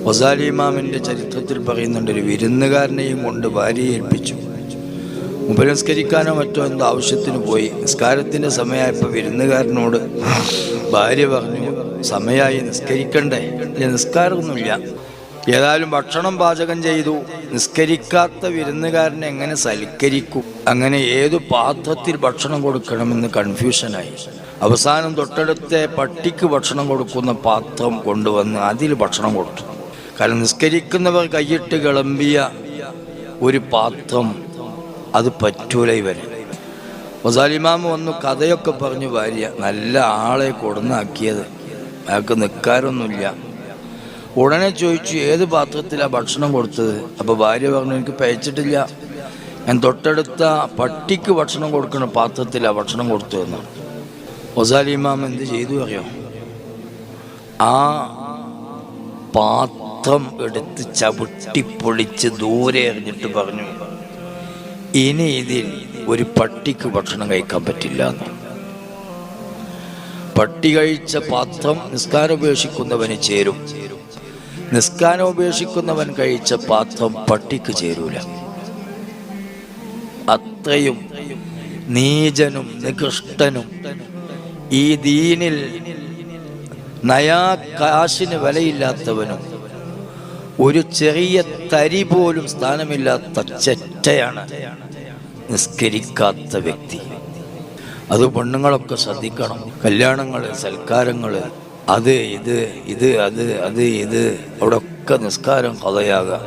ഗസാലി ഇമാമിൻ്റെ ചരിത്രത്തിൽ പറയുന്നുണ്ട്, ഒരു വിരുന്നുകാരനെയും കൊണ്ട് ഭാര്യയെ ഏൽപ്പിച്ചു. ഉപനസ്കരിക്കാനോ മറ്റോ എന്തോ ആവശ്യത്തിന് പോയി. നിസ്കാരത്തിൻ്റെ സമയമായപ്പോൾ വിരുന്നുകാരനോട് ഭാര്യ പറഞ്ഞു, സമയമായി, നിസ്കരിക്കണ്ടേ? ഇല്ല, നിസ്കാരമൊന്നുമില്ല. ഏതായാലും ഭക്ഷണം പാചകം ചെയ്തു. നിസ്കരിക്കാത്ത വിരുന്നുകാരനെ എങ്ങനെ സൽക്കരിക്കും? അങ്ങനെ ഏതു പാത്രത്തിൽ ഭക്ഷണം കൊടുക്കണമെന്ന് കൺഫ്യൂഷനായി. അവസാനം തൊട്ടടുത്ത പട്ടിക്ക് ഭക്ഷണം കൊടുക്കുന്ന പാത്രം കൊണ്ടുവന്ന് അതിൽ ഭക്ഷണം കൊടുത്തു. കാരണം നിസ്കരിക്കുന്നവർ കൈയിട്ട് കിളമ്പിയ ഒരു പാത്രം അത് പറ്റൂല ഇവരെ. ഗസാലി ഇമാം വന്നു കഥയൊക്കെ പറഞ്ഞു. ഭാര്യ നല്ല ആളെ കൊടുന്നാക്കിയത്, അയാൾക്ക് നിൽക്കാറൊന്നുമില്ല. ഉടനെ ചോദിച്ചു, ഏത് പാത്രത്തിലാണ് ഭക്ഷണം കൊടുത്തത്? അപ്പോൾ ഭാര്യ പറഞ്ഞു, എനിക്ക് പയച്ചിട്ടില്ല, ഞാൻ തൊട്ടടുത്ത പട്ടിക്ക് ഭക്ഷണം കൊടുക്കുന്ന പാത്രത്തിലാണ് ഭക്ഷണം കൊടുത്തതെന്നാണ്. ഗസാലി ഇമാം എന്ത് ചെയ്തു അറിയോ? ആ പാത്രം എടുത്ത് ചവിട്ടിപ്പൊളിച്ച് ദൂരെ എറിഞ്ഞിട്ട് പറഞ്ഞു, ഇനി ഇതിൽ ഒരു പട്ടിക്ക് ഭക്ഷണം കഴിക്കാൻ പറ്റില്ല എന്ന്. പട്ടി കഴിച്ച പാത്രം നിസ്കാരം ഉപേക്ഷിക്കുന്നവന് ചേരും, നിസ്കാരം ഉപേക്ഷിക്കുന്നവൻ കഴിച്ച പാത്രം പട്ടിക്ക് ചേരൂല. അത്രയും നീചനും നികൃഷ്ടനും ഈ ദീനിൽ നയാ കാശിന് വിലയില്ലാത്തവനും ഒരു ചെറിയ തരി പോലും സ്ഥാനമില്ലാത്ത ചെറ്റയാണ് നിസ്കരിക്കാത്ത വ്യക്തി. അത് പെണ്ണുങ്ങളൊക്കെ ശ്രദ്ധിക്കണം. കല്യാണങ്ങൾ, സൽക്കാരങ്ങൾ, അത് ഇത് അവിടെ ഒക്കെ നിസ്കാരം കഥയാകാം.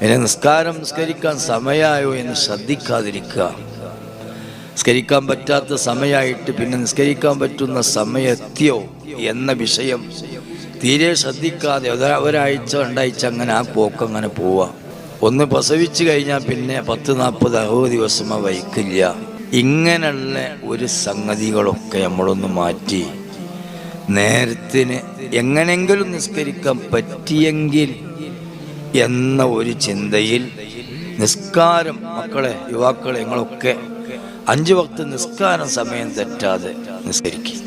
ഇനി നിസ്കരിക്കാൻ സമയമായോ എന്ന് ശ്രദ്ധിക്കാതിരിക്കുക. നിസ്കരിക്കാൻ പറ്റാത്ത സമയമായിട്ട് പിന്നെ നിസ്കരിക്കാൻ പറ്റുന്ന സമയം എത്തിയോ എന്ന വിഷയം തീരെ ശ്രദ്ധിക്കാതെ ഒരാഴ്ച 2 ആഴ്ച അങ്ങനെ ആ പോക്കങ്ങനെ പോവുക. ഒന്ന് പ്രസവിച്ച് കഴിഞ്ഞാൽ പിന്നെ 10, 40, 60 ദിവസം വഹിക്കില്ല. ഇങ്ങനെയുള്ള ഒരു സംഗതികളൊക്കെ നമ്മളൊന്ന് മാറ്റി നേരത്തിന് എങ്ങനെങ്കിലും നിസ്കരിക്കാൻ പറ്റിയെങ്കിൽ എന്ന ഒരു ചിന്തയിൽ നിസ്കാരം, മക്കളെ, യുവാക്കളെ, നിങ്ങളൊക്കെ 5 വക്ത് നിസ്കാരം സമയം തെറ്റാതെ നിസ്കരിക്കും.